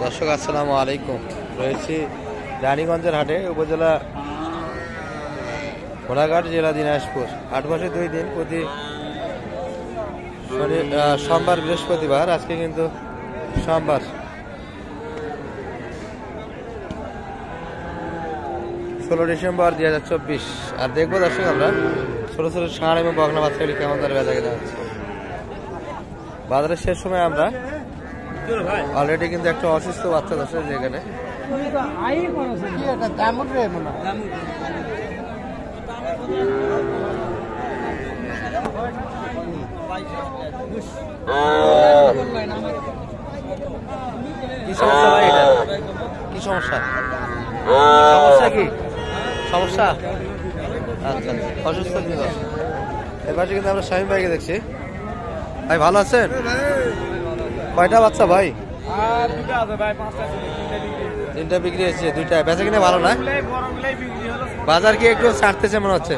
দর্শক আসসালামু আলাইকুম। রয়েছি রানীগঞ্জের হাটে, উপজেলা ঘোড়াঘাট, জেলা দিনাজপুর। হাট বসে 2 দিন, প্রতি সোমবার বৃহস্পতিবার। আজকে কিন্তু সোমবার। ডিসেম্বর 2024। আর দেখবো দর্শক আমরা ছোট ছোট ষাঁড় এবং বকনা বাচ্চাগুলি কেমন দরে বেচা কেনা হচ্ছে। বাজারের শেষ সময় আমরা অলরেডি কিন্তু একটা অসুস্থ বাচ্চা দর্শক যেখানে কি সমস্যা ভাই, এটা কি সমস্যা? সমস্যা কি সমস্যা? আচ্ছা, অসুস্থ কিন্তু এবার কিন্তু আমরা শামীম ভাইকে দেখছি। ভাই ভালো আছেন? কয়টা বাচ্চা ভাই? 3টা বিক্রি হয়েছে, 2টা বেচা কিনা ভালো না? বাজার কি একটু ছাড়তেছে মনে হচ্ছে?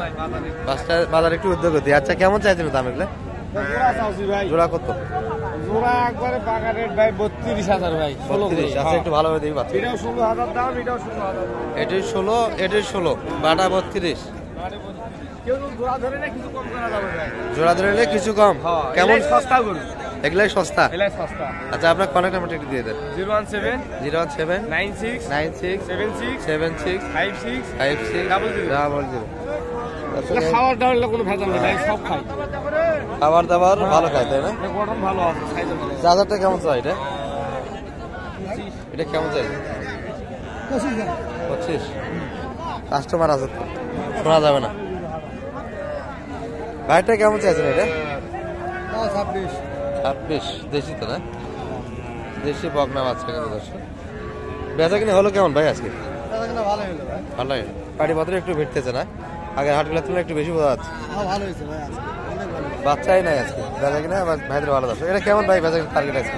বাজার একটু উদ্যোগ দিয়ে। আচ্ছা, কেমন চাইছিল দাম এগুলো? জোড়া কত? জোড়া একবারে পাকা রেট ভাই 32,000 ভাই। 32। আচ্ছা, একটু ভালো করে দিই বাচ্চা। এটাও 16,000 দাম, এটাও 16,000। এটাই 16, এটাই 16, বাটা 32। কেউ জোড়া ধরে না, কিছু কম করা যাবে ভাই। জোড়া ধরে নিলে কিছু কম। কেমন? সস্তা গরু, এগুলাই সস্তা। এলাই সস্তা। আচ্ছা, আপনার কন্টাক্ট নাম্বারটা একটু দিয়ে দেন। 017 96 96 76 76 56 56 00। খাবার দাবার কোনো ভেজাল নেই ভাই, সব খাই। খাবার দাবার ভালো খায়, তাই না? গঠন ভালো আছে, সাইজ ভালো। চার্জারটা কেমন চাই? এটা কেমন চাই? 25। কাস্টমার আছে তো, শোনা যাবে না। ভাইটা কেমন চাইছেন এটা? 26। দেশি তো না? দেশি বকনা বাচ্চা কিন্তু দর্শক। বেচা কিনে হলো কেমন ভাই আজকে? ভালো হলো। পাটি পত্র একটু ভিড়তেছে না? আগের হাটগুলোর তুলনায় একটু বেশি বোঝা যাচ্ছে। বাচ্চাই নাই আজকে, বেচা কিনা ভাইদের ভালো দর্শক। এটা কেমন ভাই বেচা কিনা টার্গেট আজকে?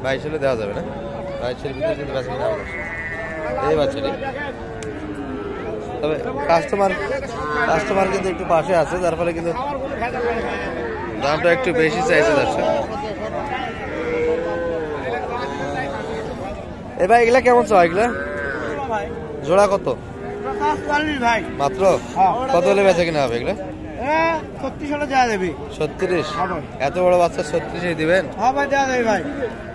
22 হলে দেওয়া যাবে না? 22-এর ভিতরে কিন্তু বেচা কিনা হবে এই বাচ্চাটি। তবে কাস্টমার কিন্তু একটু পাশে আছে, যার ফলে কিন্তু দামটা একটু বেশি চাইছে দর্শক। এ ভাই, এগুলা কেমন চাও? এগুলা জোড়া কত? মাত্র? কত হলে বেচা কিনা হবে এগুলা? 36। এত বড় বাচ্চা 36 দিবেন?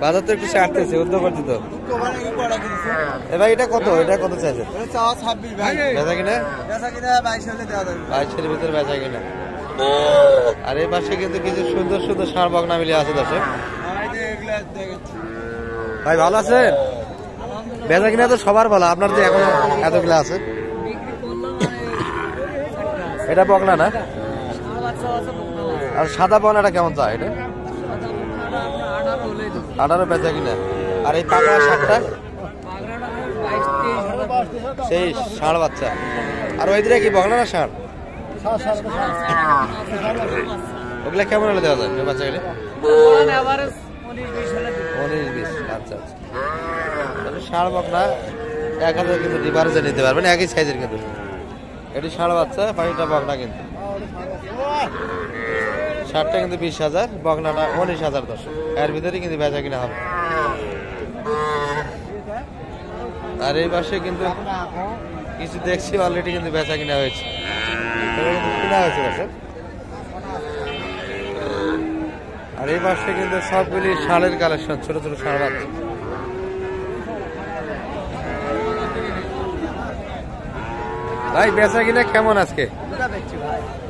বাজার তো একটু ছাড়তেছে, উদ্যোগ করছি তো। এ ভাই, এটা কত? এটা কত চাইছে? বেচা কিনা 22-এর ভিতরে বেচা কিনা। আর এই পাশে কিন্তু কিছু সুন্দর সুন্দর ষাঁড় বকনা মিলিয়ে আছে দর্শক। ভাই ভালো আছেন? বেচা কিনা তো সবার ভালো, আপনার যে এখনো এতগুলো আছে। এটা বকনা না? আর সাদা বকনাটা কেমন চায়? এটা 18 বেচা কিনা। আর এই পাকা ষাঁড়টা সেই ষাঁড় বাচ্চা। আর ওই দিকে কি বকনা না ষাঁড়? ওগুলা কেমন হলে দেওয়া যায় বাচ্চা গেলে? 19-20। আচ্ছা আচ্ছা। ষাঁড় বকনা 1000 কিন্তু ডিফারেন্সে নিতে পারবেন, একই সাইজের কিন্তু। এটি ষাঁড় বাচ্চা, পাখিটা বকনা কিন্তু। ষাঁড়টা কিন্তু 20,000, বকনাটা 19,000 দর্শক। এর ভিতরে কিন্তু বেচা কিনা হবে। আর এই পাশে কিন্তু কিছু দেখছি অলরেডি কিন্তু বেচা কিনা হয়েছে, কিনা হয়েছে দর্শক। আর এই পাশে কিন্তু সবগুলি ষাঁড়ের কালেকশন, ছোট ছোট ষাঁড় বাচ্চা। ভাই বেচা কিনা কেমন আজকে?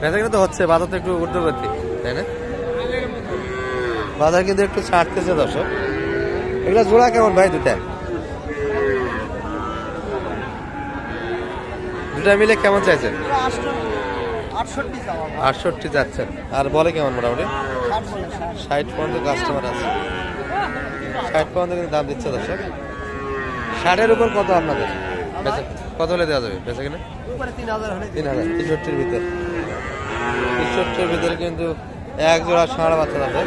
বেচা কিনা তো হচ্ছে, বাজার তো একটু ঊর্ধ্বগতি, তাই না? বাজার কিন্তু একটু ছাড়তেছে দর্শক। এগুলা জোড়া কেমন ভাই? দুটা মিলে কেমন চাইছেন? 68 যাচ্ছেন। আর বলে কেমন মোটামুটি 60 পর্যন্ত কাস্টমার আছে। 60 পর্যন্ত কিন্তু দাম দিচ্ছে দর্শক। 60-এর উপর কত আপনাদের? কত হলে দেওয়া যাবে বেচা কিনা? 3,000। 63-র ভিতরে। 63-র ভিতরে কিন্তু এক জোড়া ষাঁড় বাচ্চা যাবে।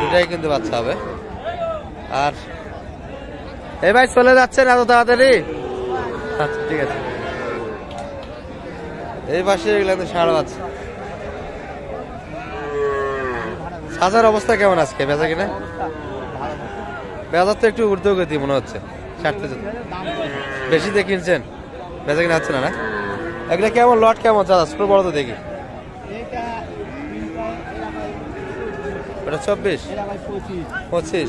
দুটাই কিন্তু বাচ্চা হবে। আর এই ভাই চলে যাচ্ছেন এত তাড়াতাড়ি? আচ্ছা, ঠিক আছে। এই পাশে এগুলো ষাঁড় বাচ্চা। চাচার অবস্থা কেমন আজকে বেচা কিনা? বাজার তো একটু ঊর্ধ্বগতি মনে হচ্ছে, ছাড়তে বেশি দিয়ে কিনছেন, বেচা কিনা হচ্ছে না না? এগুলো কেমন লট কেমন চাচা? ছোট বড় তো দেখি। ওটা 24, 25,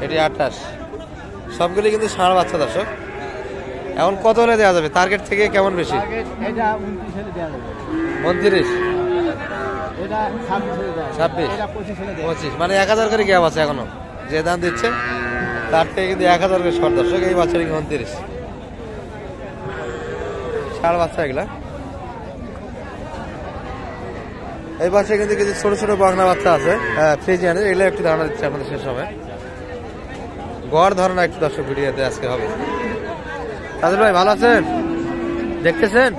এটি 28, সবগুলি কিন্তু ষাঁড় বাচ্চা দর্শক। এখন কত হলে দেওয়া যাবে? টার্গেট থেকে কেমন বেশি? 29, 26, 25, মানে 1000 করে গ্যাপ আছে এখনো। যে দাম দিচ্ছে তার থেকে কিন্তু 1000 করে শর্ট দর্শক। এই বাচ্চাটা 29, ষাঁড় বাচ্চা এগুলা। এই পাশে কিন্তু কিছু ছোট ছোট বাংলা বাচ্চা আছে ফ্রিজিয়ানের, এগুলো একটু ধারণা দিচ্ছে আপনাদের শেষ সময়। গড় ধারণা একটু দর্শক ভিডিওতে আজকে হবে। কাজল ভাই ভালো আছেন? দেখতেছেন,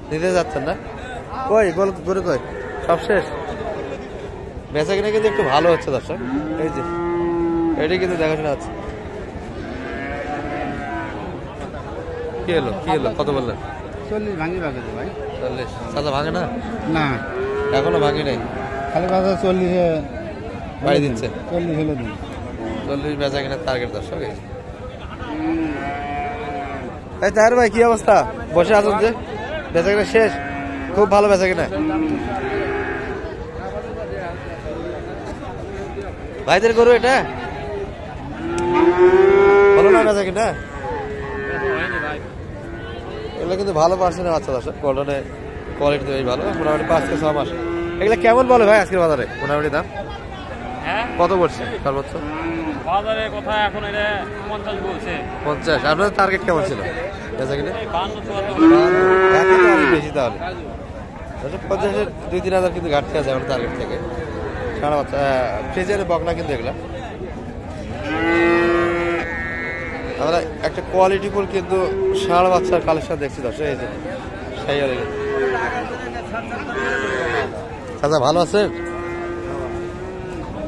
নিতে যাচ্ছেন না? কই বল গরু কই? সব শেষ। বেচা কিনা কিন্তু একটু ভালো হচ্ছে দর্শক। এই যে এটি কিন্তু দেখাশোনা হচ্ছে। কি হলো কি হলো, কত বললেন? 40 ভাঙি ভাগে ভাই। 40 চাচা ভাঙে না? না এখনো ভাঙি নাই, খালি বাজার 40 বাড়ি দিচ্ছে। 40 হলো দিন। 40 বেচা কিনা টার্গেট দর্শক। এই তাহের ভাই কি অবস্থা? বসে আছেন যে, বেচা কিনা শেষ? খুব ভালো বেচা কিনা। ভাইদের গরু এটা ভালো না বেচা কিনা? এগুলো কিন্তু ভালো পার্সেন্টের বাচ্চা দর্শক, গোল্ডনে কোয়ালিটি তো এই ভালো, মোটামুটি 5 থেকে 6 মাস। এগুলো কেমন বলে ভাই আজকের বাজারে মোটামুটি দাম? কত বলছে সর্বোচ্চ বাজারে? কথা এখন এটা 50 বলছে। 50। আপনাদের টার্গেট কেমন ছিল বেচা কিনা? 52 বেশি তাহলে 50-এর 2-3 হাজার কিন্তু ঘাটতি আছে আমার টার্গেট থেকে। সারা বাচ্চা ফ্রিজের বকনা কিন্তু এগুলা আমরা একটা কোয়ালিটিফুল কিন্তু ষাঁড় বাচ্চার কালেকশন দেখছি দর্শক। এই যে চাচা ভালো আছেন?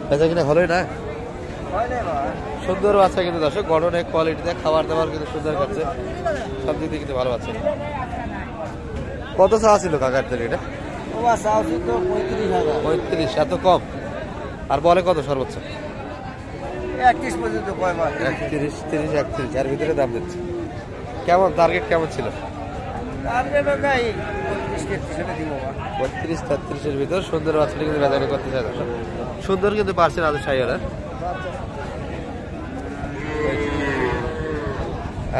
বেচা কিনা ভালোই না? সুন্দর বাচ্চা কিন্তু দর্শক, গঠনে কোয়ালিটিতে, খাবার দাবার কিন্তু সুন্দর খাচ্ছে, সব দিক দিয়ে কিন্তু ভালো বাচ্চা। কত চাওয়া ছিল কাকার থেকে এটা? 35, এত কম? আর বলে কত সর্বোচ্চ? 31 পর্যন্ত কয় মাস? 31, 30, 31 এর ভিতরে দাম দিচ্ছে। কেমন টার্গেট কেমন ছিল? 32-33 এর ভিতর সুন্দর বাচ্চাটা কিন্তু বাজারে করতে চায় দর্শক। সুন্দর কিন্তু পারছেন আদর সাইয়ারা।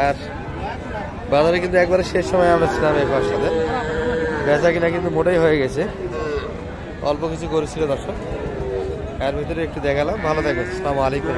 আর বাজারে কিন্তু একবারে শেষ সময় আমরা ছিলাম এই পাঁচ সাথে, বেচা কিনা কিন্তু মোটাই হয়ে গেছে, অল্প কিছু করেছিল দর্শক। এর ভিতরে একটু দেখালাম। ভালো থাকবেন, আসসালামু আলাইকুম।